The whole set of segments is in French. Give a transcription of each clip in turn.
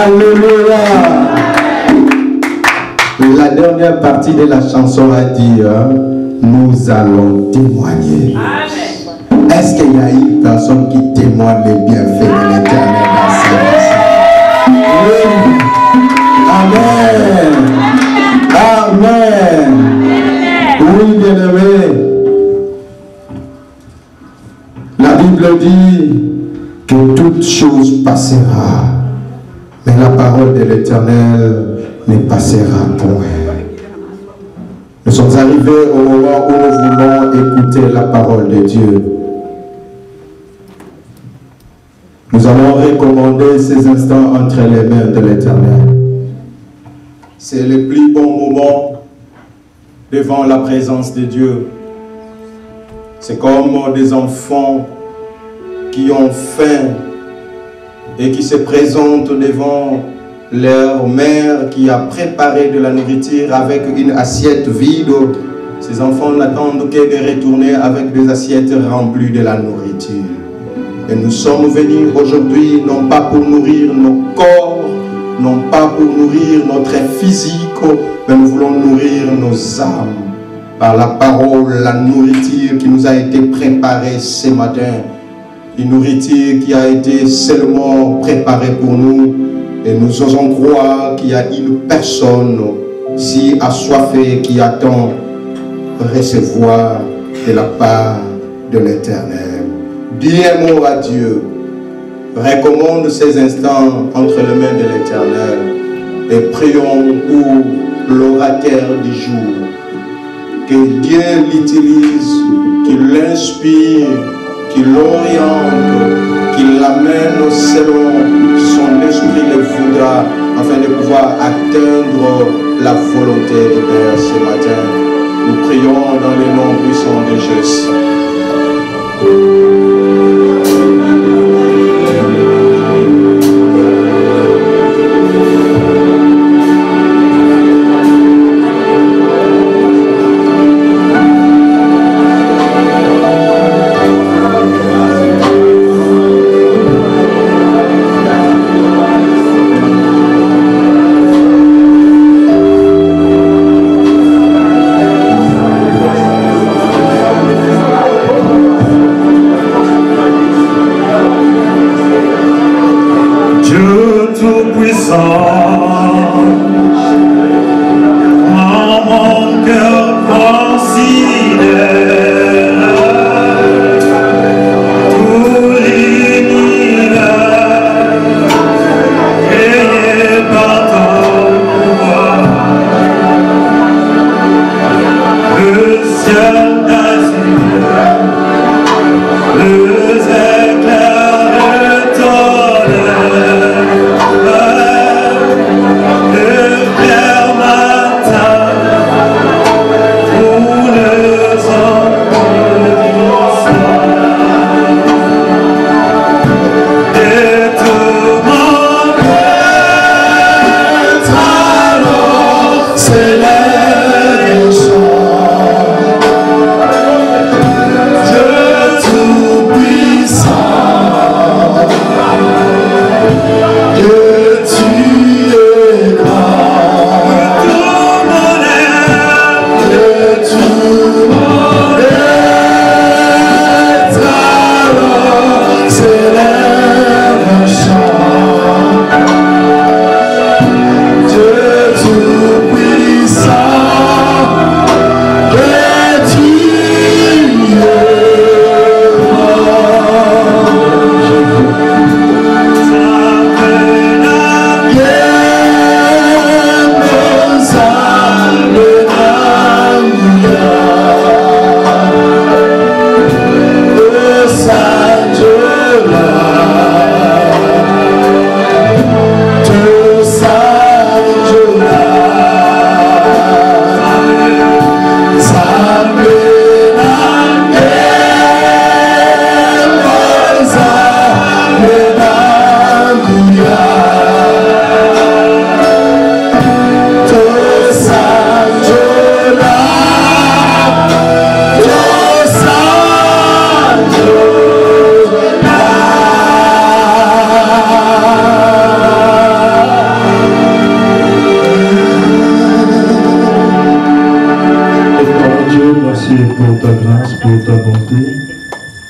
Alléluia. La dernière partie de la chanson a dit, nous allons témoigner. Est-ce qu'il y a une personne qui témoigne les bienfaits de l'Éternel dans sa vie? Oui. Amen. Amen. Oui, bien-aimé. La Bible dit que toute chose passera, mais la parole de l'Éternel ne passera point. Nous sommes arrivés au moment où nous voulons écouter la parole de Dieu. Nous allons recommander ces instants entre les mains de l'Éternel. C'est le plus bon moment devant la présence de Dieu. C'est comme des enfants qui ont faim et qui se présentent devant leur mère qui a préparé de la nourriture avec une assiette vide. Ces enfants n'attendent que de retourner avec des assiettes remplies de la nourriture. Et nous sommes venus aujourd'hui non pas pour nourrir nos corps, non pas pour nourrir notre physique, mais nous voulons nourrir nos âmes par la parole, la nourriture qui nous a été préparée ce matin. Une nourriture qui a été seulement préparée pour nous. Et nous osons croire qu'il y a une personne si assoiffée qui attend recevoir de la part de l'Éternel. Dis un mot à Dieu. Recommande ces instants entre les mains de l'Éternel. Et prions pour l'orateur du jour. Que Dieu l'utilise, qu'il l'inspire, qu'il l'oriente, qu'il l'amène selon son esprit le voudra, afin de pouvoir atteindre la volonté du Père ce matin. Nous prions dans le nom puissant de Jésus.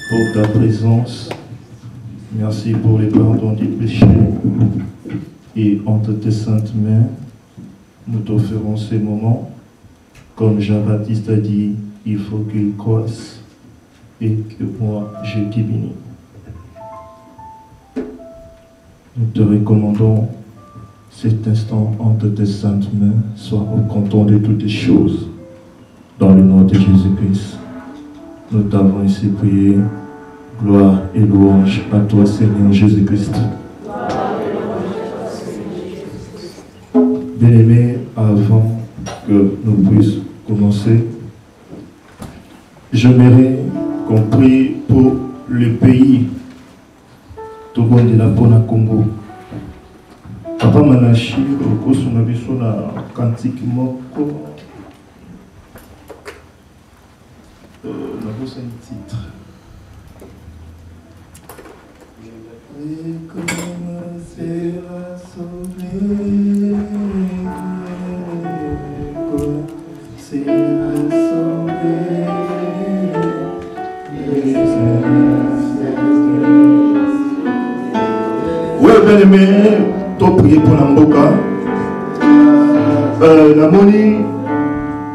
pour ta présence. Merci pour les pardons du péché. Et entre tes saintes mains, nous t'offrons ces moments. Comme Jean-Baptiste a dit, il faut qu'il croisse et que moi je diminue. Nous te recommandons cet instant entre tes saintes mains. Sois au content de toutes les choses. Dans le nom de Jésus-Christ, nous t'avons ici prié. Gloire et louange à toi, Seigneur Jésus-Christ. Bien-aimés, avant que nous puissions commencer, j'aimerais qu'on prie pour le pays Togo de la Pona Congo. Papa Manachi, au cours de la cantique moko, un titre. Et commencer à sauver, commencer à sauver. Oui, bien aimé, tu as prié pour Namboka. Namoni,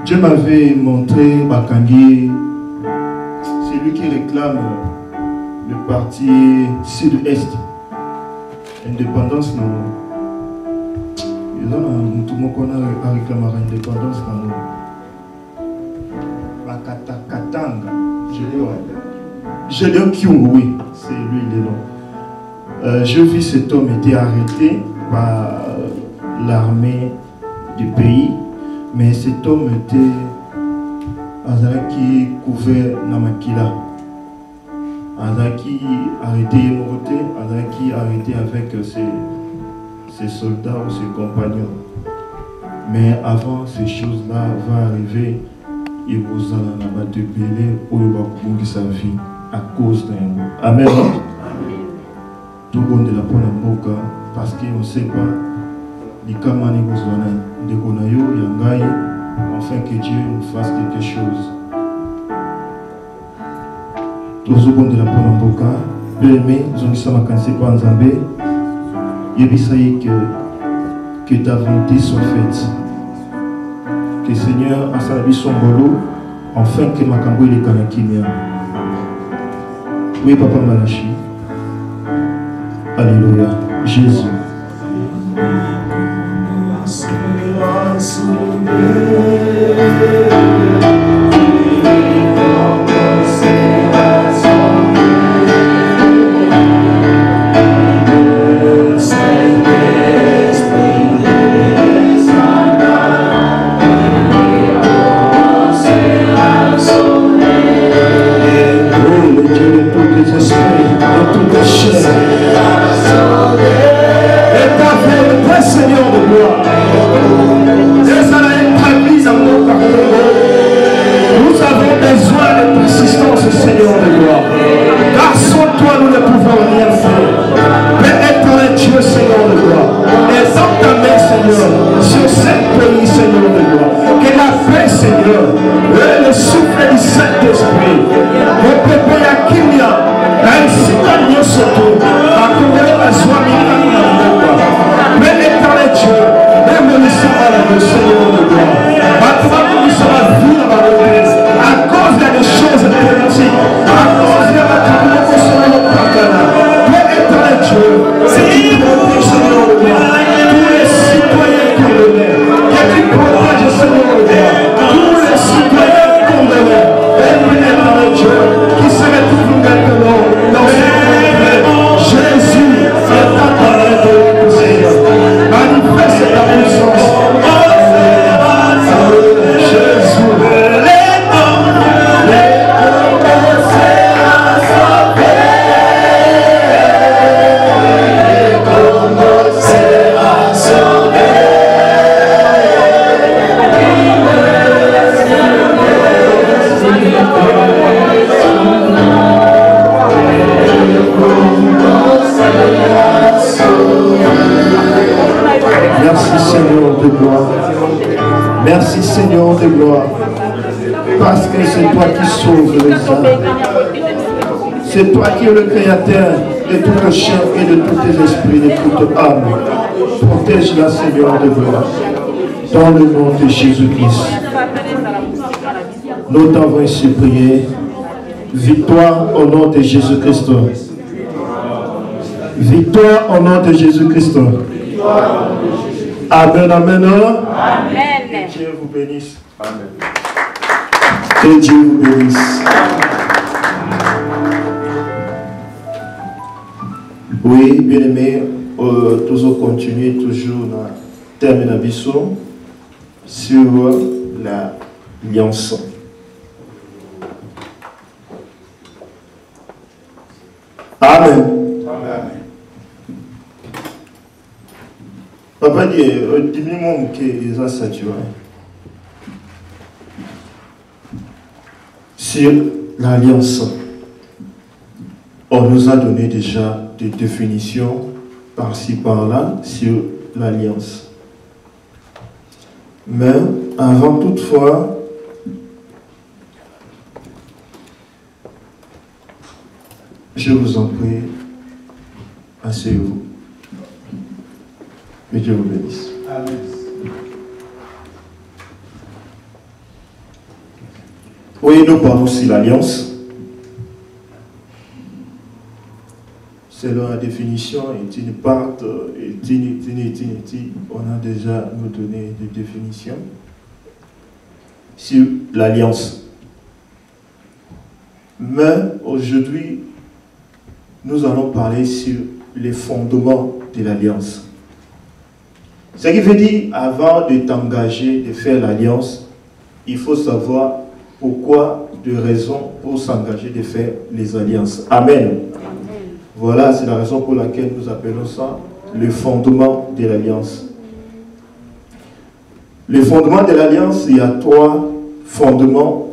Dieu m'avait montré Bakangi, c'est lui qui réclame le parti sud-est, indépendance. Tout le monde a réclamé l'indépendance. Bakatakatanga, Gédéon Kyungu, oui, c'est lui le nom. Je vis cet homme était arrêté par l'armée du pays, mais cet homme était Azaki couvert Namakila. Azaki arrêté Moroté, Azaki arrêté avec ses soldats ou ses compagnons. Mais avant ces choses-là vont arriver, il vous en a battu belé ou il va courir sa vie à cause d'un. Amen. Tout le monde de la Pona parce qu'on ne sait pas les kamani de Konayo, Yangaï, afin que Dieu nous fasse quelque chose. Tout le monde de la Pona bien-aimé, nous sommes à Kansé Panzambé, il y a que ta volonté soit faite. Que le Seigneur a servi son boulot, afin que ma cambo il est kanakimia. Oui, Papa Malachi. Alléluia. Jésus. Seigneur de gloire, nous avons besoin de persistance, Seigneur de gloire, car sans toi nous ne pouvons rien faire. Père éternel Dieu, Seigneur de gloire, et dans ta main, Seigneur, sur cette pays, Seigneur de gloire, que la paix, Seigneur, et le souffle du Saint-Esprit, mon peuple Yakinia, ainsi que nous sommes, à couvrir la joie mais l'éternel Dieu, même nous sommes à la Seigneur de gloire. Maintenant, nous sommes à vivre dans l'église à cause des choses politiques, à cause de la communauté de notre pardon. Mais l'éternel Dieu, c'est qui protège, Seigneur de gloire, tous les citoyens condamnés. Et qui protège, Seigneur de gloire, tous les citoyens condamnés. Et puis l'éternel Dieu, qui se retrouve maintenant dans ce monde. Jésus est ta parole de Seigneur. Manifeste ta puissance. Jésus. Merci Seigneur de gloire. Merci Seigneur de gloire. Parce que c'est toi qui sauves les âmes. C'est toi qui es le créateur de toute chair et de tous tes esprits, de toute âme. Protège-la, Seigneur de gloire. Dans le nom de Jésus-Christ. Nous t'avons ainsi prié. Victoire au nom de Jésus-Christ. Victoire au nom de Jésus-Christ. Amen, amen. Amen. Que Dieu vous bénisse. Amen. Que Dieu vous bénisse. Oui, bien aimé, toujours continuer, toujours dans terme d'abisson sur l'alliance. Amen. Papa dit, dis-moi que les a saturés. Sur l'alliance, on nous a donné déjà des définitions par-ci par-là sur l'alliance. Mais avant toutefois, je vous en prie, asseyez-vous. Que Dieu vous bénisse. Amen. Oui, nous parlons sur l'alliance. Selon la définition, on a déjà nous donné des définitions sur l'alliance. Mais aujourd'hui, nous allons parler sur les fondements de l'alliance. Ce qui veut dire, avant de t'engager, de faire l'alliance, il faut savoir pourquoi, de raison pour s'engager de faire les alliances. Amen. Voilà, c'est la raison pour laquelle nous appelons ça le fondement de l'alliance. Le fondement de l'alliance, il y a 3 fondements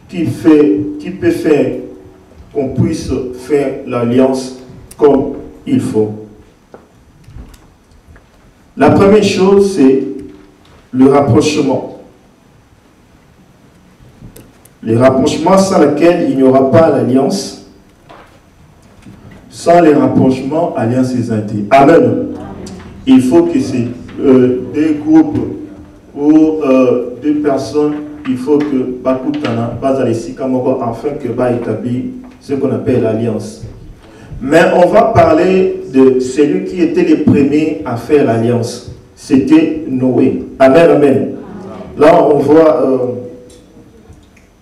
qui peut faire qu'on puisse faire l'alliance comme il faut. La première chose, c'est le rapprochement. Le rapprochement sans lequel il n'y aura pas l'alliance. Sans les rapprochements, alliance est intime. Amen. Il faut que c'est des groupes ou 2 personnes, il faut que afin que va établir ce qu'on appelle l'alliance. Mais on va parler de celui qui était le premier à faire l'alliance. C'était Noé. Amen, amen. Là, on voit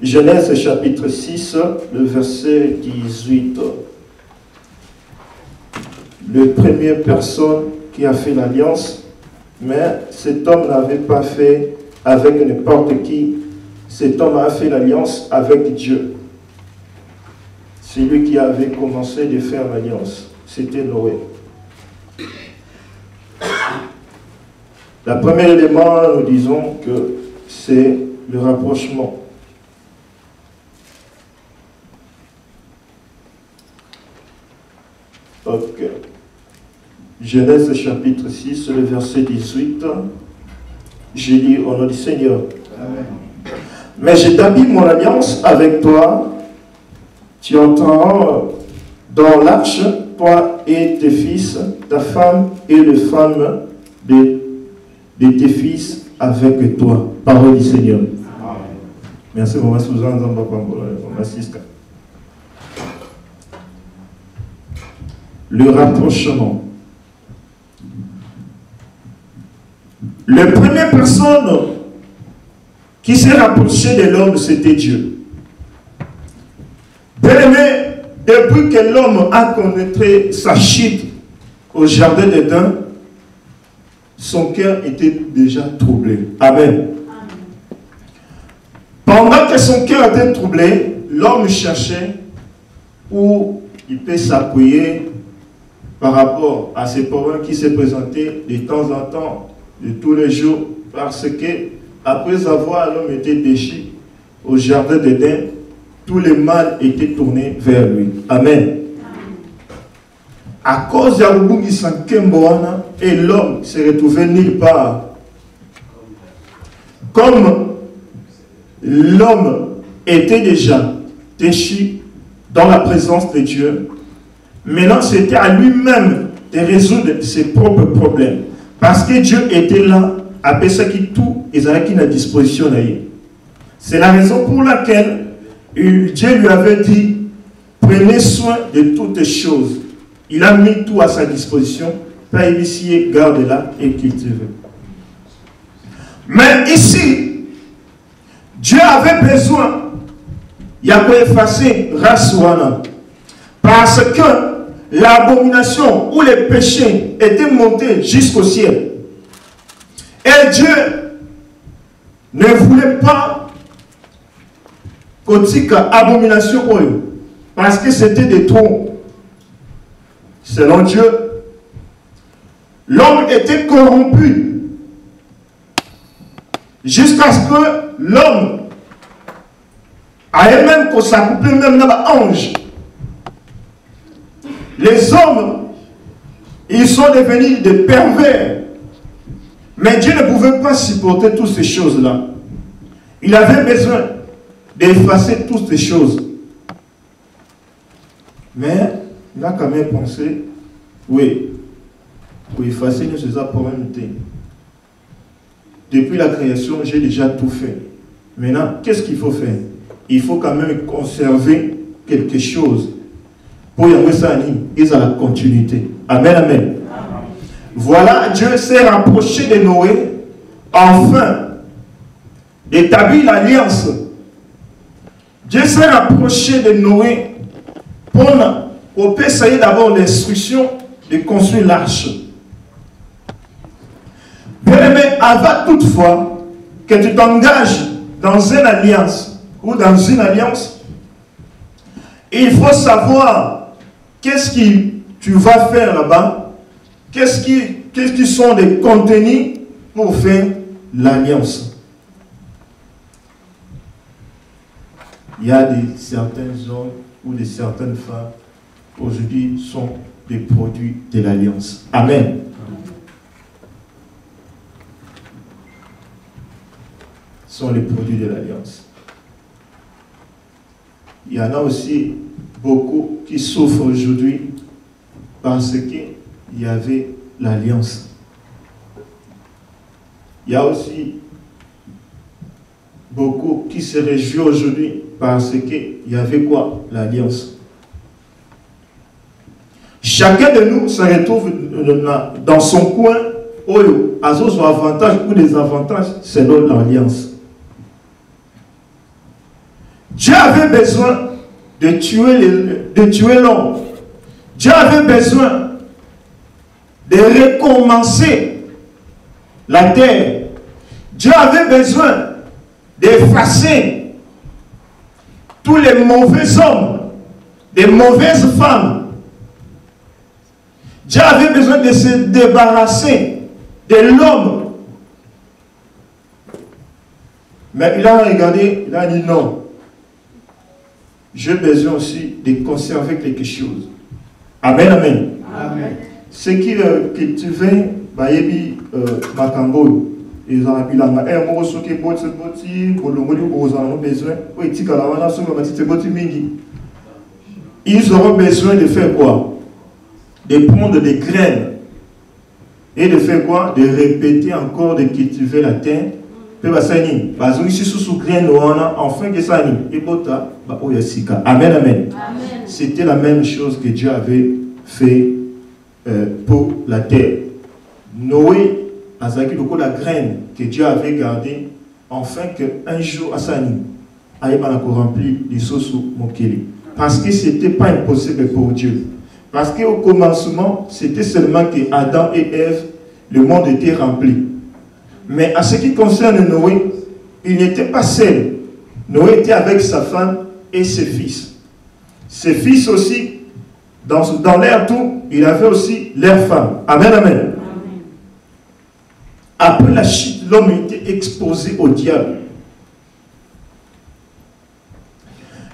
Genèse chapitre 6, le verset 18. Le première personne qui a fait l'alliance, mais cet homme n'avait pas fait avec n'importe qui. Cet homme a fait l'alliance avec Dieu. C'est lui qui avait commencé de faire l'alliance. C'était Noé. Le premier élément, nous disons que c'est le rapprochement. Ok. Genèse chapitre 6, le verset 18. J'ai dit au nom du Seigneur. Amen. Mais j'établis mon alliance avec toi. Tu entreras dans l'arche, toi et tes fils, ta femme et les femmes de tes fils avec toi. Parole du Seigneur. Amen. Merci, maman Suzanne, maman Siska. Le rapprochement. La première personne qui s'est rapprochée de l'homme, c'était Dieu. Bien-aimé, depuis que l'homme a pénétré sa chute au jardin d'Éden, son cœur était déjà troublé. Amen. Pendant que son cœur était troublé, l'homme cherchait où il peut s'appuyer par rapport à ces problèmes qui se présentaient de temps en temps, de tous les jours, parce que après avoir l'homme été déchu au jardin d'Éden, tout le mal était tourné vers lui. Amen. À cause de et l'homme s'est retrouvé nulle part. Comme l'homme était déjà déchu dans la présence de Dieu. Maintenant, c'était à lui-même de résoudre ses propres problèmes. Parce que Dieu était là, après ça qui tout, ils avaient à disposition. C'est la raison pour laquelle Dieu lui avait dit, prenez soin de toutes choses. Il a mis tout à sa disposition, pas initier, garde-la et cultive. Mais ici, Dieu avait besoin, il a pas effacé Rasouana, parce que l'abomination ou les péchés étaient montés jusqu'au ciel. Et Dieu ne voulait pas qu'on dise abomination, parce que c'était des trous. Selon Dieu, l'homme était corrompu jusqu'à ce que l'homme ait même qu'on s'accouple même dans l'ange. Les hommes, ils sont devenus des pervers. Mais Dieu ne pouvait pas supporter toutes ces choses-là. Il avait besoin d'effacer toutes ces choses. Mais il a quand même pensé, oui, pour effacer nous ces problèmes. Depuis la création, j'ai déjà tout fait. Maintenant, qu'est-ce qu'il faut faire? Il faut quand même conserver quelque chose pour y avoir ça et à la continuité. Amen, amen. Voilà, Dieu s'est rapproché de Noé, enfin, d'établir l'alliance. Dieu s'est rapproché de Noé pour essayer d'abord l'instruction de construire l'arche. Bien aimé, avant toutefois que tu t'engages dans une alliance ou dans une alliance, il faut savoir qu'est-ce que tu vas faire là-bas. Qu'est-ce qui sont les contenus pour faire l'alliance? Il y a certains hommes ou certaines femmes aujourd'hui sont des produits de l'alliance. Amen. Sont les produits de l'alliance. Il y en a aussi beaucoup qui souffrent aujourd'hui parce qu'il y avait l'alliance. Il y a aussi beaucoup qui se réjouissent aujourd'hui parce qu'il y avait quoi? L'alliance. Chacun de nous se retrouve dans son coin où à son avantage ou des avantages selon l'alliance. Dieu avait besoin de tuer l'homme. Dieu avait besoin de recommencer la terre. Dieu avait besoin d'effacer tous les mauvais hommes, les mauvaises femmes. Dieu avait besoin de se débarrasser de l'homme. Mais il a regardé, il a dit non. J'ai besoin aussi de conserver quelque chose. Amen, amen. Amen. Ce qui cultivait, Makambo, ils ont appelé ils auront besoin de faire quoi? De prendre des graines. Et de faire quoi? De répéter encore, de cultiver la terre. Amen, amen. C'était la même chose que Dieu avait fait pour la terre. Noé a la graine que Dieu avait gardée, enfin qu'un jour Asani aille remplir les sauces Mokeli. Parce que ce n'était pas impossible pour Dieu. Parce qu'au commencement, c'était seulement que Adam et Ève, le monde était rempli. Mais en ce qui concerne Noé, il n'était pas seul. Noé était avec sa femme et ses fils. Ses fils aussi, dans leur tour, il avait aussi leur femme. Amen, amen. Après la chute, l'homme était exposé au diable.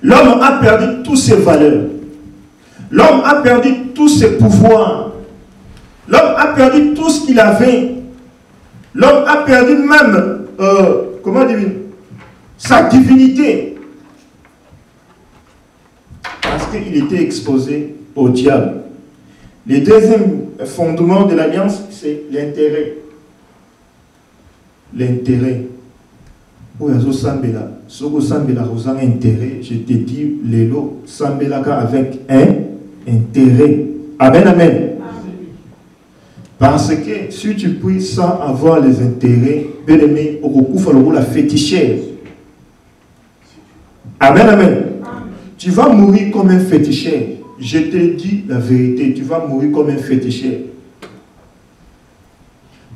L'homme a perdu toutes ses valeurs. L'homme a perdu tous ses pouvoirs. L'homme a perdu tout ce qu'il avait. L'homme a perdu même, comment dire, sa divinité. Parce qu'il était exposé au diable. Le deuxième fondement de l'alliance, c'est l'intérêt. L'intérêt. Où il y a Sambela, si vous avez un intérêt, je te dis, Lélo, Sambela avec un intérêt. Amen, amen. Parce que si tu puisses avoir les intérêts, bien aimé, au coup, la fétichère. Amen, amen. Tu vas mourir comme un féticheur. Je te dis la vérité, tu vas mourir comme un féticheur.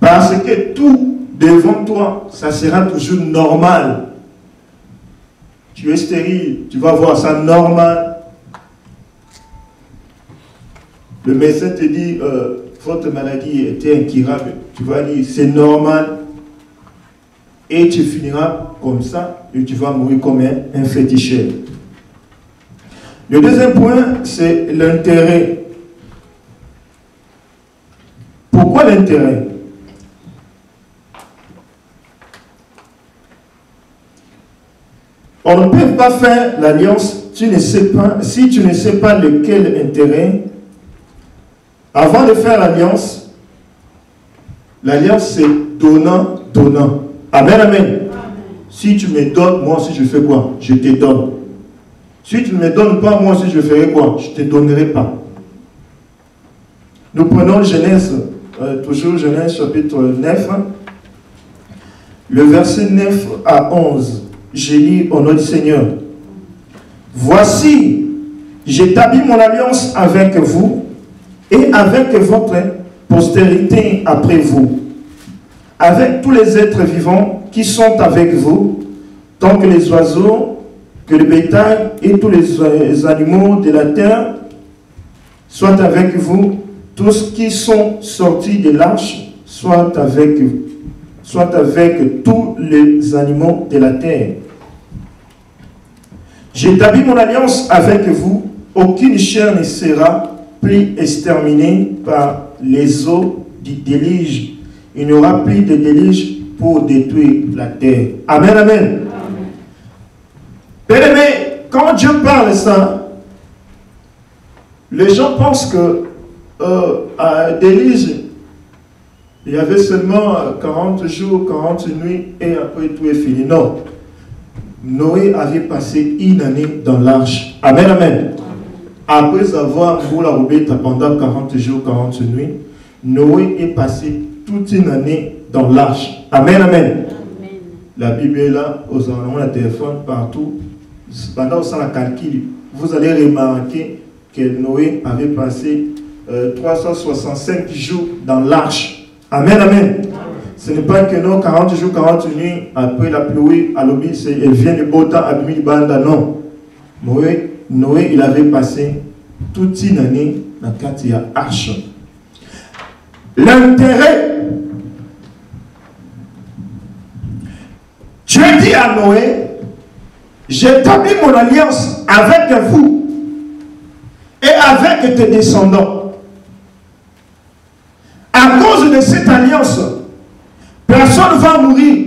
Parce que tout devant toi, ça sera toujours normal. Tu es stérile, tu vas voir ça normal. Le médecin te dit, votre maladie était incurable. Tu vas dire, c'est normal. Et tu finiras comme ça, et tu vas mourir comme un féticheur. Le deuxième point, c'est l'intérêt. Pourquoi l'intérêt? On ne peut pas faire l'alliance si tu ne sais pas lequel intérêt. Avant de faire l'alliance c'est donnant, donnant. Amen, amen. Si tu me donnes, moi aussi je fais quoi? Je te donne. Si tu ne me donnes pas, moi aussi je ferai quoi? Je ne te donnerai pas. Nous prenons Genèse, toujours Genèse chapitre 9, le verset 9 à 11. J'ai lu au nom du Seigneur. Voici, j'établis mon alliance avec vous et avec votre postérité après vous, avec tous les êtres vivants qui sont avec vous, tant que les oiseaux, que le bétail et tous les animaux de la terre soient avec vous, tous qui sont sortis de l'arche soient avec tous les animaux de la terre. J'établis mon alliance avec vous, aucune chair ne sera plus exterminée par les eaux du déluge. Il n'y aura plus de déluge pour détruire la terre. Amen, amen. Bien-aimé, quand Dieu parle ça, les gens pensent que à déluge, il y avait seulement 40 jours, 40 nuits et après tout est fini. Non. Noé avait passé une année dans l'arche. Amen, amen. Après avoir roulé la roubette pendant 40 jours, 40 nuits, Noé est passé toute une année dans l'arche. Amen, amen. Amen. La Bible est là, aux endroits, le téléphone, partout. Pendant ça, la calcul, vous allez remarquer que Noé avait passé 365 jours dans l'arche. Amen, amen. Ce n'est pas que non, 40 jours, 40 nuits, après la pluie, à l'obis, elle vient le beau temps, à banda, non. Noé, il avait passé toute une année dans la arche. L'intérêt. Dieu dit à Noé, j'établis mon alliance avec vous et avec tes descendants. À cause de cette alliance, personne ne va mourir.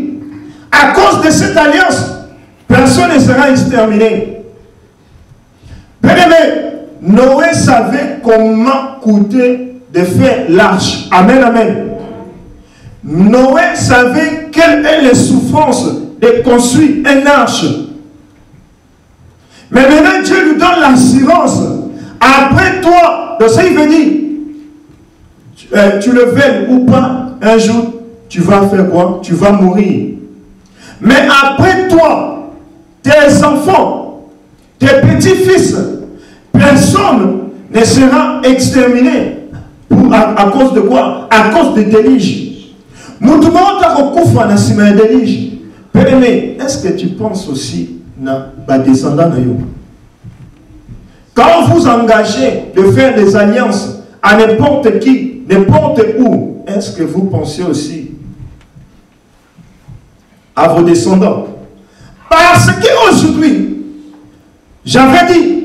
À cause de cette alliance, personne ne sera exterminé. Bien-aimé, Noé savait comment coûter de faire l'arche. Amen, amen. Noé savait quelles sont les souffrances de construire une arche. Mais maintenant, Dieu lui donne l'assurance. Après toi, de ce qu'il veut dire, tu le veuilles ou pas, un jour, tu vas faire quoi? Tu vas mourir. Mais après toi, tes enfants, tes petits-fils, personne ne sera exterminé. À cause de quoi? À cause de déluge. Est-ce que tu penses aussi à descendant? Quand vous engagez de faire des alliances à n'importe qui, n'importe où, est-ce que vous pensez aussi à vos descendants? Parce qu'aujourd'hui, j'avais dit,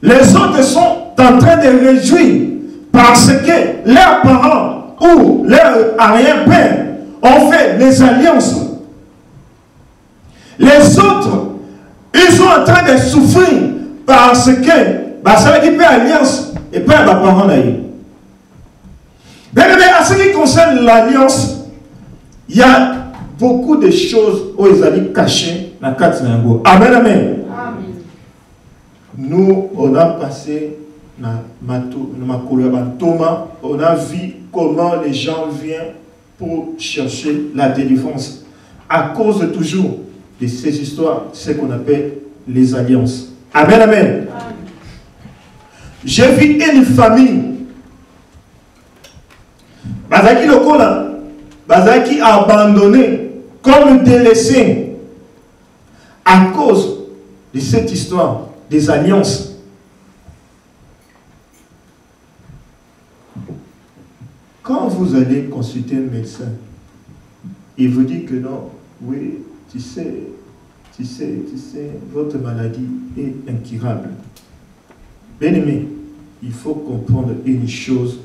les autres sont en train de réjouir parce que leurs parents ou leurs arrière-pères ont fait des alliances. Les autres, ils sont en train de souffrir parce que ça qui fait alliance et pas à parents d'ailleurs. Mais en ce qui concerne l'alliance, il y a beaucoup de choses où ils allaient cacher dans la carte. Amen, amen. Nous, on a passé Thomas, on a vu comment les gens viennent pour chercher la délivrance. À cause toujours de ces histoires, ce qu'on appelle les alliances. Amen, amen. J'ai vu une famille. Bazaki Lokola, Bazaki a abandonné comme délaissé à cause de cette histoire des alliances. Quand vous allez consulter un médecin, il vous dit que non, oui, tu sais, votre maladie est incurable. Bien aimé, il faut comprendre une chose.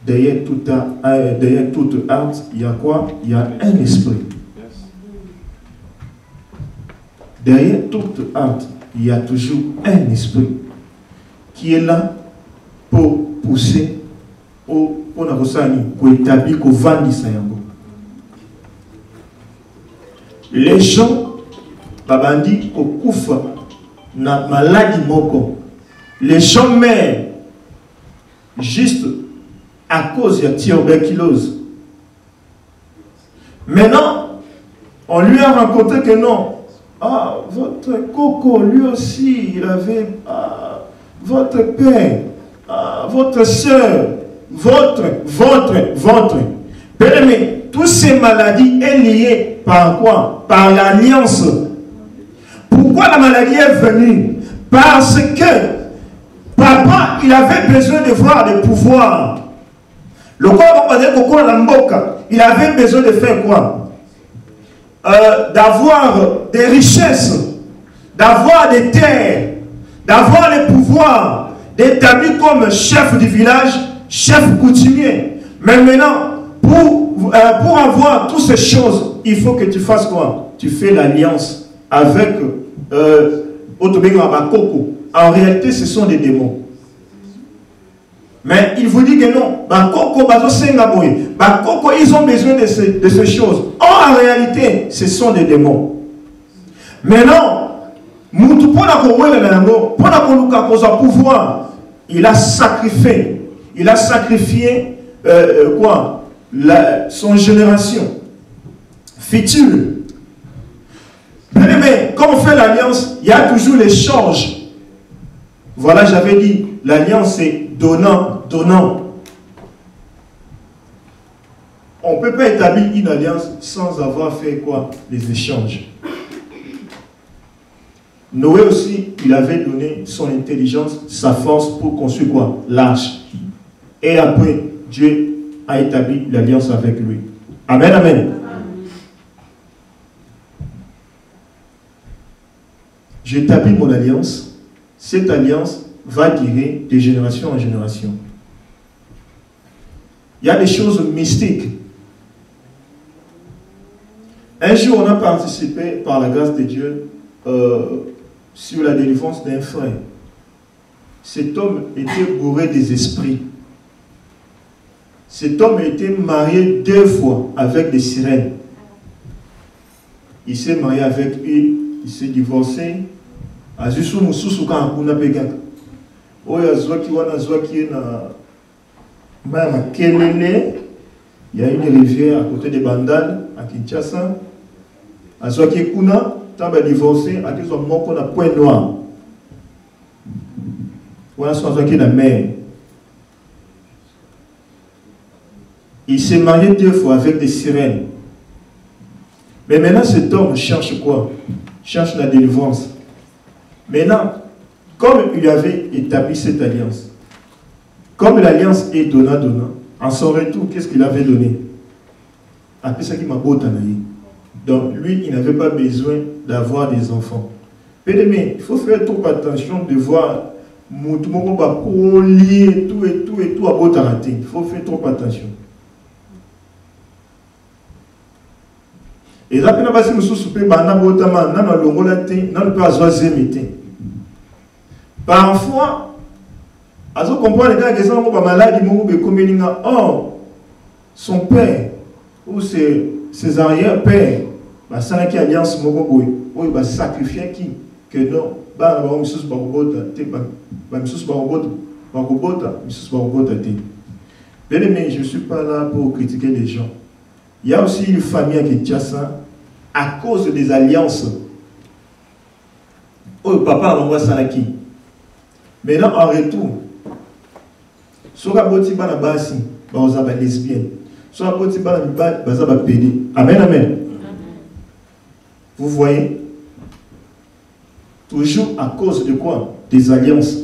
Derrière toute art, il y a quoi? Il y a un esprit. Derrière toute art, il y a toujours un esprit qui est là pour pousser, pour établir qu'on va les gens, babandi, au koufa, na maladie moko. Les gens meurent juste à cause de la tuberculose. Maintenant, on lui a raconté que non. Ah, votre coco, lui aussi, il avait votre père, votre soeur, votre. Mais toutes ces maladies sont liées par quoi? Par l'alliance. Pourquoi la maladie est venue? Parce que papa, il avait besoin de voir le pouvoir. Le corps, il avait besoin de faire quoi? D'avoir des richesses, d'avoir des terres, d'avoir le pouvoir, d'établir comme chef du village, chef coutumier. Mais maintenant, pour avoir toutes ces choses, il faut que tu fasses quoi? Tu fais l'alliance avec Koko. En réalité, ce sont des démons. Mais il vous dit que non, Koko, ils ont besoin de ces choses. En réalité, ce sont des démons. Maintenant, pour pouvoir, il a sacrifié. Il a sacrifié quoi? Son génération future. Mais quand on fait l'alliance, il y a toujours l'échange. Voilà, j'avais dit, l'alliance c'est donnant. On ne peut pas établir une alliance sans avoir fait quoi? Les échanges. Noé aussi, il avait donné son intelligence, sa force pour construire quoi? L'arche. Et après, Dieu a établi l'alliance avec lui. Amen, amen. J'établis mon alliance. Cette alliance va durer de génération en génération. Il y a des choses mystiques. Un jour, on a participé, par la grâce de Dieu, sur la délivrance d'un frère. Cet homme était bourré des esprits. Cet homme était marié 2 fois avec des sirènes. Il s'est marié avec une, il s'est divorcé. Il y a une rivière à côté de Bandal, à Kinshasa. Azwaki Kuna, tamba divorcé, à qui son moko na point noir. Voilà son Azwaki la mer. Il s'est marié 2 fois avec des sirènes. Mais maintenant, cet homme cherche quoi? Cherche la délivrance. Maintenant, comme il avait établi cette alliance, comme l'alliance est donnant, en son retour, qu'est-ce qu'il avait donné? Après ça, il m'a beau. Donc, lui, il n'avait pas besoin d'avoir des enfants. Mais il faut faire trop attention de voir tout à Botarate. Il faut faire trop attention. Et là, quand on a Parfois, à ce comprendre les gars qui sont malades, son père ou ses arrière-pères, ça n'a qu'une alliance, il va sacrifier qui? Que non, bien aimé, je ne suis pas là pour critiquer les gens. Il y a aussi une famille qui tient ça à cause des alliances. Oh, papa envoie ça à qui? Maintenant, en retour, sur la botte, na basi, on va lesbienne. Sur la botte, on va pédé. Amen, amen. Vous voyez? Toujours à cause de quoi? Des alliances.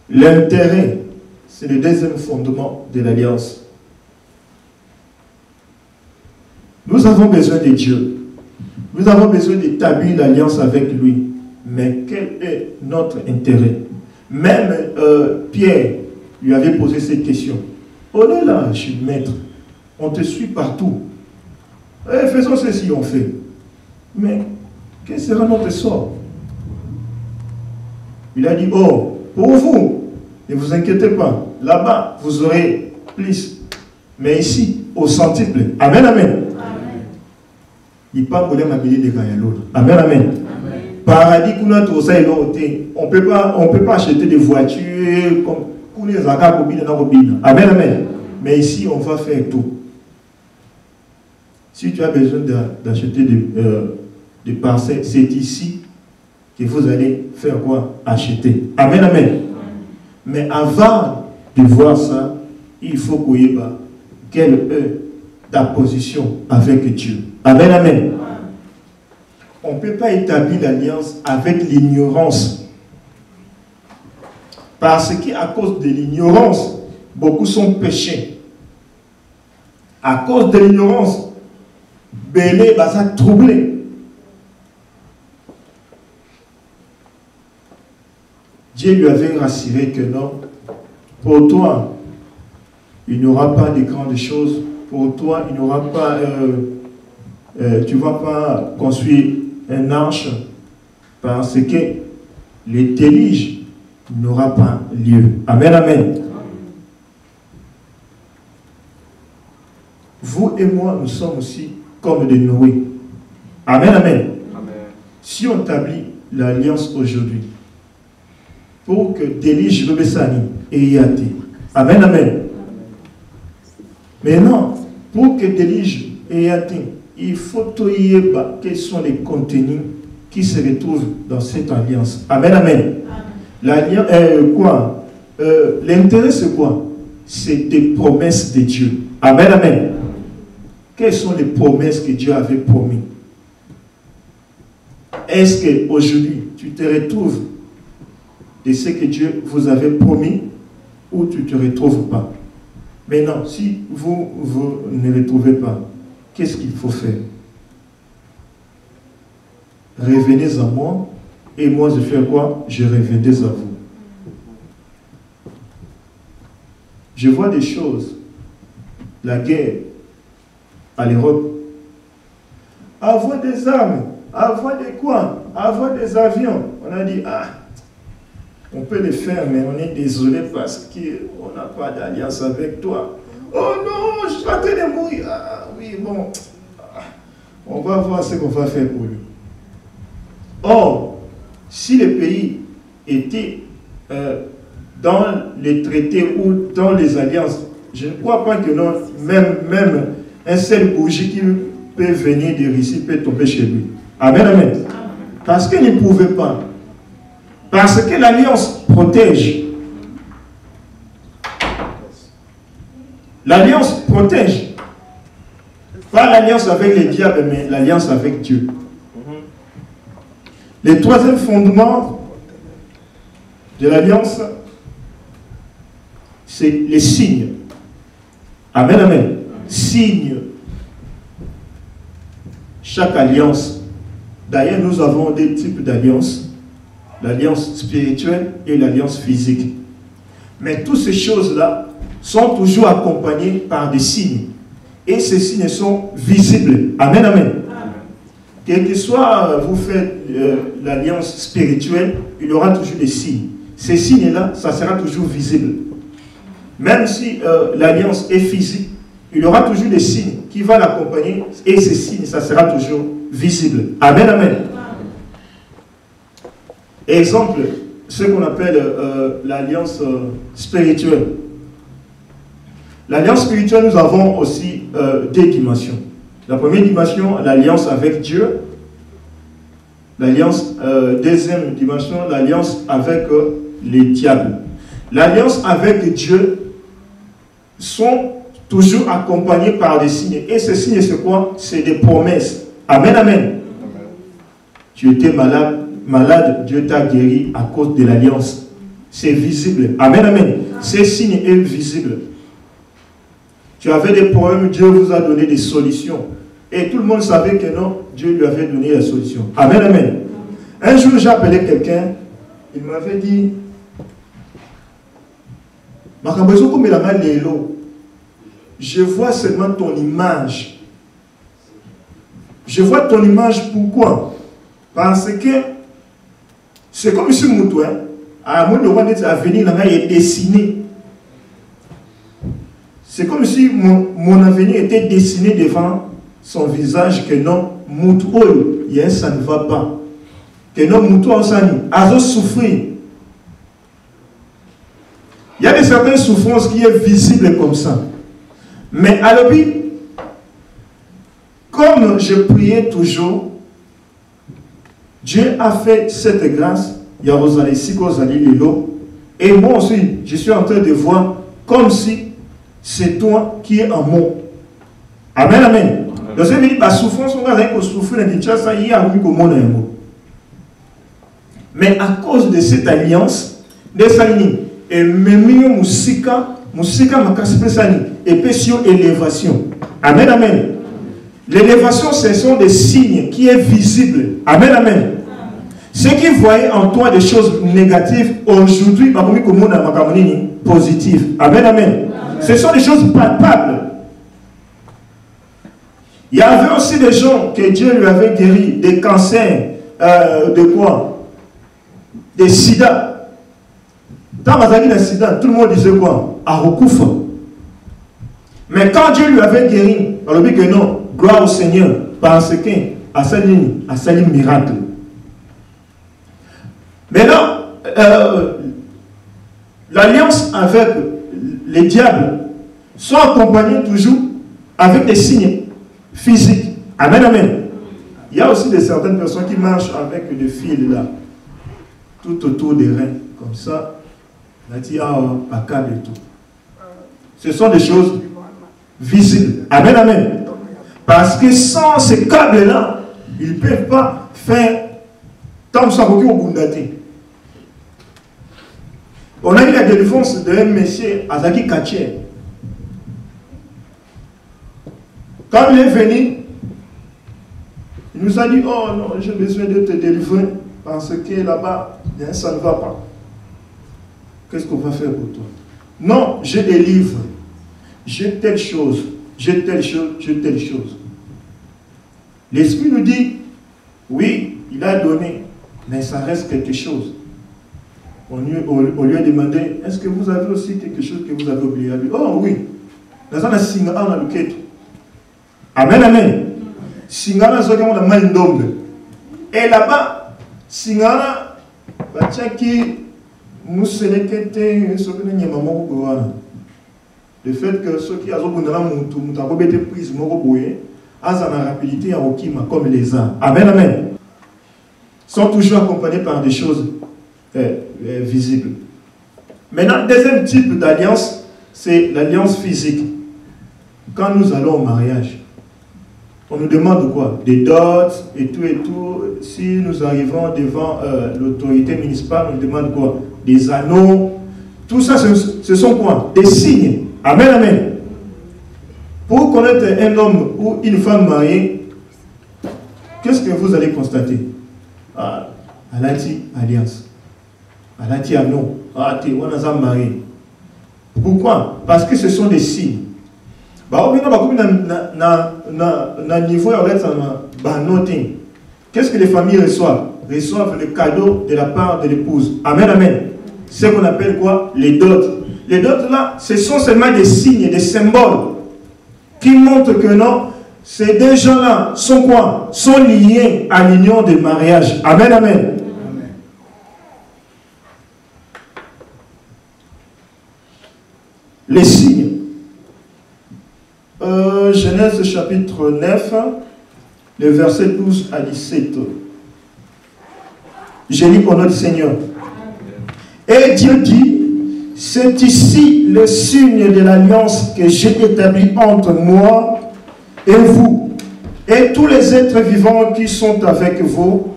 L'intérêt, c'est le deuxième fondement de l'alliance. Nous avons besoin de Dieu. Nous avons besoin d'établir l'alliance avec lui. Mais quel est notre intérêt? Même Pierre lui avait posé cette question. On est là, je suis maître. On te suit partout. Faisons ceci, on fait. Mais quel sera notre sort? Il a dit, oh, pour vous, ne vous inquiétez pas. Là-bas, vous aurez plus. Mais ici, au centuple. Amen, amen. Il parle pour les m'habiller des gars à l'autre. Amen, amen. Paradis, on ne peut pas acheter des voitures comme les Zaka. Amen, amen. Mais ici, on va faire tout. Si tu as besoin d'acheter des parcelles, c'est ici que vous allez faire quoi? Acheter. Amen, amen. Mais avant de voir ça, il faut qu'on y va. Quelle est ta position avec Dieu? Amen, amen. On ne peut pas établir l'alliance avec l'ignorance. Parce qu'à cause de l'ignorance, beaucoup sont péchés. À cause de l'ignorance, Bélé va se troubler. Dieu lui avait rassuré que non, pour toi, il n'y aura pas de grandes choses. Pour toi, il n'y aura pas, tu ne vas pas construire un arche parce que le déluge n'aura pas lieu. Amen, amen. Vous et moi, nous sommes aussi comme de Noé. Amen, amen. Amen. Si on établit l'alliance aujourd'hui, pour que déluge le Bessani et Yate. Amen, amen. Mais non, pour que déluge et Yate, il faut trouver quels sont les contenus qui se retrouvent dans cette alliance. Amen, amen. L'alliance, quoi? L'intérêt, c'est quoi? C'est des promesses de Dieu. Amen, amen. Quelles sont les promesses que Dieu avait promis? Est-ce qu'aujourd'hui, tu te retrouves de ce que Dieu vous avait promis ou tu ne te retrouves pas? Mais non, si vous ne le retrouvez pas, qu'est-ce qu'il faut faire? Revenez à moi et moi je fais quoi? Je revenais à vous. Je vois des choses. La guerre à l'Europe. Avoir des armes, avoir des quoi? Avoir des avions. On a dit, ah, on peut le faire, mais on est désolé parce qu'on n'a pas d'alliance avec toi. Oh non, je suis en train de mourir. Ah oui, bon. On va voir ce qu'on va faire pour lui. Or, si les pays étaient dans les traités ou dans les alliances, je ne crois pas que non, même un seul bougie qui peut venir de Russie peut tomber chez lui. Amen, amen. Parce qu'il ne pouvait pas. Parce que l'alliance protège. L'alliance protège. Pas l'alliance avec les diables, mais l'alliance avec Dieu. Le troisième fondement de l'alliance, c'est les signes. Amen, amen. Signes. Chaque alliance. D'ailleurs, nous avons des types d'alliances. L'alliance spirituelle et l'alliance physique. Mais toutes ces choses-là sont toujours accompagnées par des signes. Et ces signes sont visibles. Amen, amen. quel que soit vous faites l'alliance spirituelle, il y aura toujours des signes. Ces signes-là, ça sera toujours visible. Même si l'alliance est physique, il y aura toujours des signes qui vont l'accompagner et ces signes, ça sera toujours visible. Amen, amen. Exemple, ce qu'on appelle l'alliance spirituelle. L'alliance spirituelle, nous avons aussi deux dimensions. La première dimension, l'alliance avec Dieu. L'alliance, deuxième dimension, l'alliance avec les diables. L'alliance avec Dieu sont toujours accompagnés par des signes. Et ces signes, c'est quoi? C'est des promesses. Amen, amen. Amen. Tu étais malade, Dieu t'a guéri à cause de l'alliance. C'est visible. Amen, amen. Ces signes sont visibles. Tu avais des problèmes, Dieu vous a donné des solutions. Et tout le monde savait que non, Dieu lui avait donné la solution. Amen, amen. Un jour, j'ai appelé quelqu'un, il m'avait dit, je vois seulement ton image. Je vois ton image, pourquoi? Parce que c'est comme si mon toit, à mon avenir est dessiné. C'est comme si mon avenir était dessiné devant son visage, que non, ça ne va pas. Que non, a souffrir. Il y a certaines souffrances qui sont visibles comme ça. Mais à l'objet, comme je priais toujours, Dieu a fait cette grâce. Et moi aussi, je suis en train de voir comme si c'est toi qui es en moi. Amen, amen. Donc, ça veut dire que la souffrance, on va souffrir dans il y a un monde. Mais à cause de cette alliance, de sa ligne, et même musika et puis sur élévation. Amen, amen. L'élévation, ce sont des signes qui sont visibles. Amen, amen. Ceux qui voyaient en toi des choses négatives, aujourd'hui, positives. Amen, amen. Ce sont des choses palpables. Il y avait aussi des gens que Dieu lui avait guéri, des cancers, de quoi? Des sida. Dans le sida, tout le monde disait quoi? Arokoufa. Mais quand Dieu lui avait guéri, on lui dit que non, gloire au Seigneur, parce qu'il a sali miracle. Maintenant, l'alliance avec les diables sont accompagnés toujours avec des signes physiques. Amen, amen. Il y a aussi certaines personnes qui marchent avec des fils là, tout autour des reins, comme ça. On a dit, pas câble et tout. Ce sont des choses visibles. Amen, amen. Parce que sans ces câbles-là, ils ne peuvent pas faire tant ça au Bundati. On a eu la délivrance d'un monsieur Azaki Kaché. Quand il est venu, il nous a dit, oh non, j'ai besoin de te délivrer parce que là-bas, ça ne va pas. Qu'est-ce qu'on va faire pour toi? Non, je délivre. J'ai telle chose, j'ai telle chose, j'ai telle chose. L'Esprit nous dit, oui, il a donné, mais ça reste quelque chose. On lui a demandé, est-ce que vous avez aussi quelque chose que vous avez oublié? Oh oui. Amen, amen. Singana zokamo na malindombe. Et là-bas, Singana, bachaki muselekete sokene nyamamo gowana. Le fait que ceux qui ont été pris à la rapidité à Okima comme les uns. Amen, amen. Sont toujours accompagnés par des choses visibles. Maintenant, le deuxième type d'alliance, c'est l'alliance physique. Quand nous allons au mariage, on nous demande quoi? Des dots et tout et tout. Si nous arrivons devant l'autorité municipale, on nous demande quoi? Des anneaux. Tout ça, ce sont quoi? Des signes. Amen, amen. Pour connaître un homme ou une femme mariée, qu'est-ce que vous allez constater? Ah, elle a dit alliance. Elle a dit non. Ah, on a marié. Pourquoi? Parce que ce sont des signes. Bah, au niveau, qu'est-ce que les familles reçoivent? Reçoivent le cadeau de la part de l'épouse. Amen, amen. C'est ce qu'on appelle quoi? Les dots. Les dots là, ce sont seulement des signes, des symboles qui montrent que non, ces deux gens-là sont quoi? Sont liés à l'union de mariage. Amen, amen. Amen. Les signes. Genèse chapitre 9, le verset 12 à 17. Je lis au nom du Seigneur. Et Dieu dit, c'est ici le signe de l'alliance que j'ai établi entre moi et vous, et tous les êtres vivants qui sont avec vous,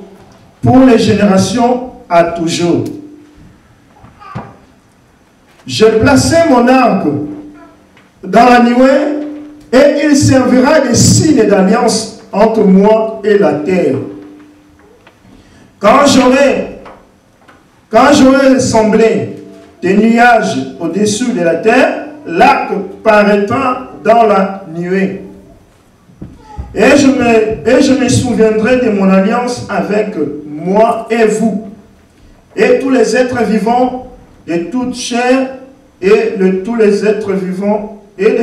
pour les générations à toujours. J'ai placé mon arc dans la nuée, et il servira de signe d'alliance entre moi et la terre. Quand j'aurai semblé des nuages au-dessus de la terre, l'arc paraîtra dans la nuée. Et je me souviendrai de mon alliance avec moi et vous, et tous les êtres vivants de toute chair, et tous les êtres vivants, et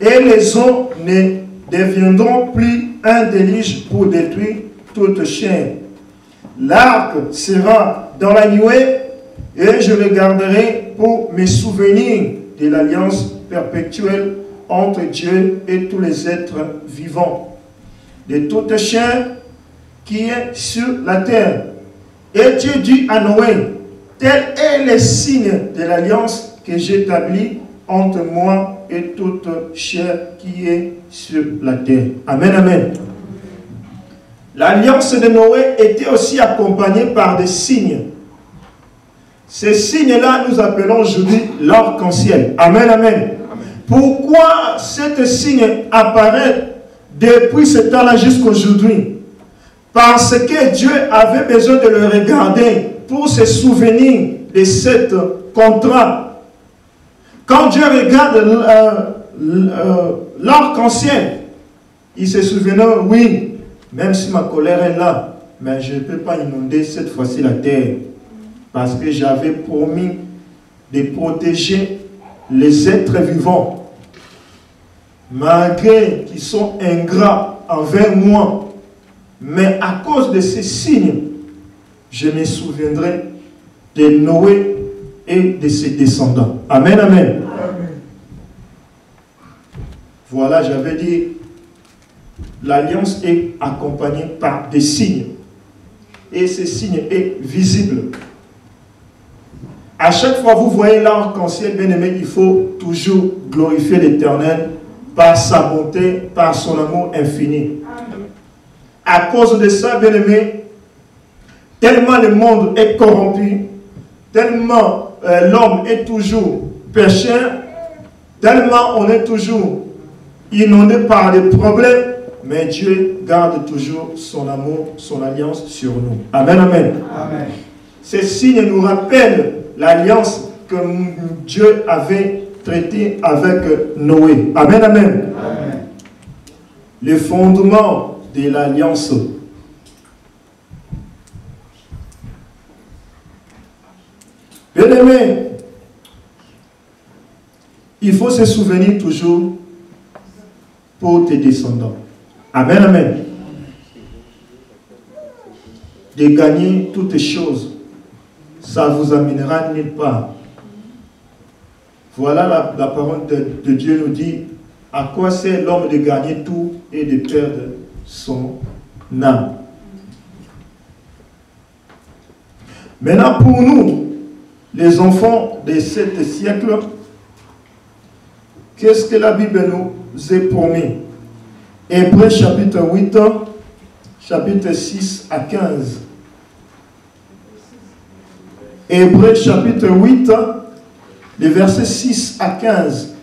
les eaux ne deviendront plus un déluge pour détruire toute chair. L'arc sera dans la nuée, et je le garderai pour me souvenir de l'alliance perpétuelle entre Dieu et tous les êtres vivants, de toute chair qui est sur la terre. Et Dieu dit à Noé, tel est le signe de l'alliance que j'établis entre moi et toute chair qui est sur la terre. Amen, amen. L'alliance de Noé était aussi accompagnée par des signes. Ces signes-là, nous appelons aujourd'hui l'arc-en-ciel. Amen, amen. Pourquoi ce signe apparaît depuis ce temps-là jusqu'aujourd'hui? Parce que Dieu avait besoin de le regarder pour se souvenir de ce contrat. Quand Dieu regarde l'arc-en-ciel, il se souvenait, oui, même si ma colère est là, mais je ne peux pas inonder cette fois-ci la terre. Parce que j'avais promis de protéger les êtres vivants, malgré qu'ils sont ingrats envers moi. Mais à cause de ces signes, je me souviendrai de Noé et de ses descendants. Amen, amen. Amen. Voilà, j'avais dit, l'alliance est accompagnée par des signes. Et ces signes sont visibles. À chaque fois que vous voyez l'arc-en-ciel, bien aimé, il faut toujours glorifier l'Éternel par sa bonté, par son amour infini. À cause de ça, bien aimé, tellement le monde est corrompu, tellement l'homme est toujours pécheur, tellement on est toujours inondé par des problèmes, mais Dieu garde toujours son amour, son alliance sur nous. Amen, amen. Amen. Ces signes nous rappellent l'alliance que Dieu avait traitée avec Noé. Amen, amen. Amen. Le fondement de l'alliance. Bien-aimé, il faut se souvenir toujours pour tes descendants. Amen, amen. De gagner toutes choses. Ça vous amènera nulle part. Voilà la parole de Dieu nous dit, à quoi sert l'homme de gagner tout et de perdre son âme. Maintenant, pour nous, les enfants de ce siècle, qu'est-ce que la Bible nous a promis? Hébreux chapitre 8, chapitre 6 à 15. Hébreux chapitre 8, les versets 6 à 15.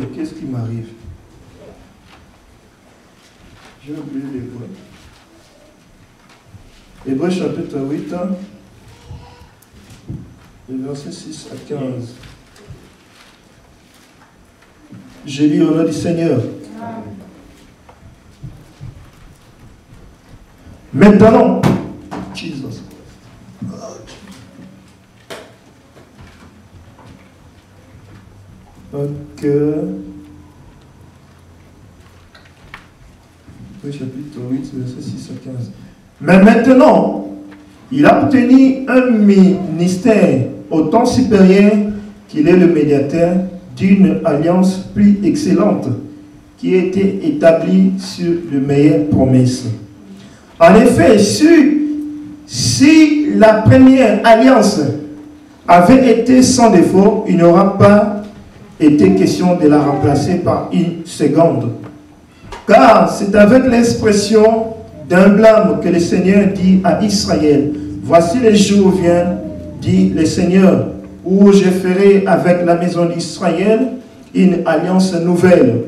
qu'est-ce qui m'arrive? J'ai oublié l'Hébreu. Hébreu chapitre 8, les versets 6 à 15. Je lis au nom du Seigneur. Maintenant, Jesus. Ok. Oui, chapitre 8, verset 6 à 15. Mais maintenant, il a obtenu un ministère autant supérieur qu'il est le médiateur d'une alliance plus excellente qui a été établie sur de meilleures promesses. En effet, si la première alliance avait été sans défaut, il n'aura pas été question de la remplacer par une seconde. Car c'est avec l'expression d'un blâme que le Seigneur dit à Israël, « Voici les jours viennent, dit le Seigneur, où je ferai avec la maison d'Israël une alliance nouvelle.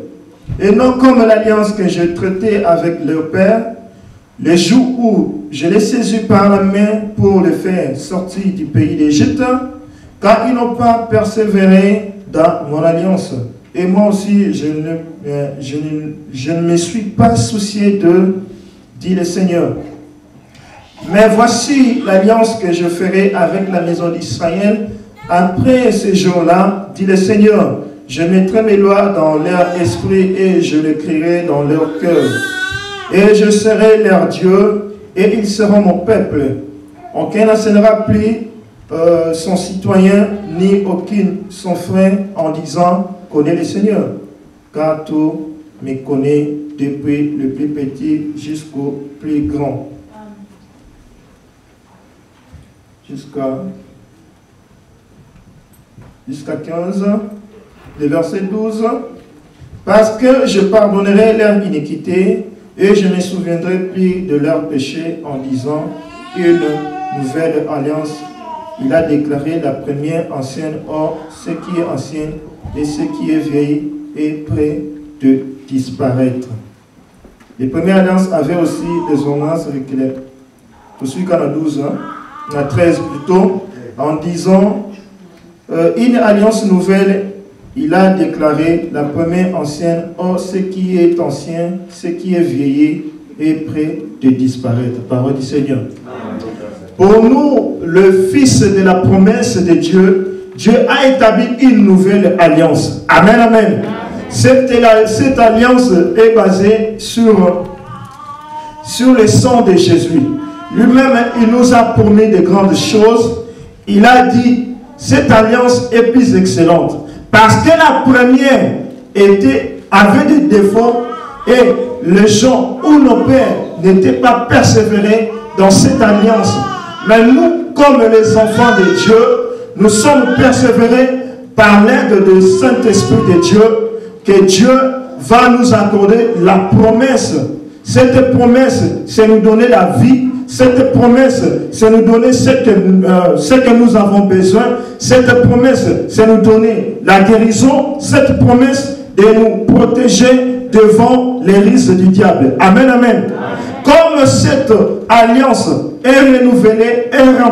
Et non comme l'alliance que je traitais avec leur père, le jour où je les saisis par la main pour les faire sortir du pays d'Égypte, car ils n'ont pas persévéré dans mon alliance. Et moi aussi, je ne me suis pas soucié d'eux, dit le Seigneur. Mais voici l'alliance que je ferai avec la maison d'Israël. Après ces jours-là, dit le Seigneur, je mettrai mes lois dans leur esprit et je les crierai dans leur cœur. Et je serai leur Dieu et ils seront mon peuple. Aucun n'enseignera plus son citoyen ni aucun son frère en disant, connais le Seigneur, car tout me connaît depuis le plus petit jusqu'au plus grand. Jusqu'à 15, le verset 12. Parce que je pardonnerai leur iniquité et je ne me souviendrai plus de leurs péchés en disant une nouvelle alliance. Il a déclaré la première ancienne, or ce qui est ancien et ce qui est vieil est prêt de disparaître. Les premières alliances avaient aussi des ordonnances avec les. Pour celui qui en a 12, on a 13 plutôt, en disant une alliance nouvelle, il a déclaré la première ancienne, or ce qui est ancien, ce qui est vieilli est prêt de disparaître. Parole du Seigneur. Pour nous, le fils de la promesse de Dieu, Dieu a établi une nouvelle alliance. Amen, amen. Cette alliance est basée sur le sang de Jésus. Lui-même, il nous a promis de grandes choses. Il a dit, cette alliance est plus excellente. Parce que la première avait des défauts et les gens ou nos pères n'étaient pas persévérés dans cette alliance. Mais nous, comme les enfants de Dieu, nous sommes persévérés par l'aide du Saint-Esprit de Dieu, que Dieu va nous accorder la promesse. Cette promesse, c'est nous donner la vie. Cette promesse, c'est nous donner ce que nous avons besoin. Cette promesse, c'est nous donner la guérison. Cette promesse de nous protéger devant les risques du diable. Amen, amen. Comme cette alliance est renouvelée, est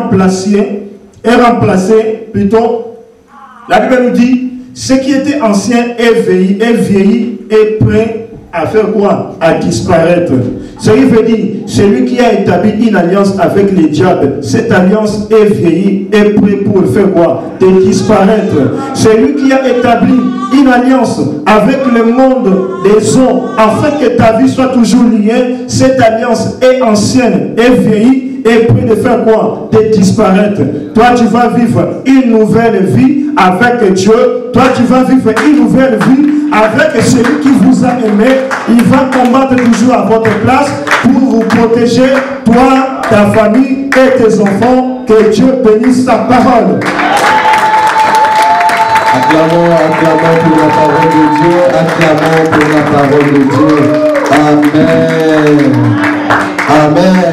remplacée, plutôt, la Bible nous dit, ce qui était ancien est vieilli, est prêt à faire quoi? À disparaître. Ce qui veut dire, celui qui a établi une alliance avec les diables, cette alliance est vieillie, est prêt pour faire quoi? De disparaître. Celui qui a établi une alliance avec le monde des hommes, afin que ta vie soit toujours liée, cette alliance est ancienne, est vieillie, est prêt de faire quoi? De disparaître. Toi, tu vas vivre une nouvelle vie avec Dieu. Toi, tu vas vivre une nouvelle vie avec celui qui vous a aimé. Il va combattre toujours à votre place pour vous protéger, toi, ta famille et tes enfants. Que Dieu bénisse sa parole. Acclamons pour la parole de Dieu. Acclamons pour la parole de Dieu. Amen. Amen.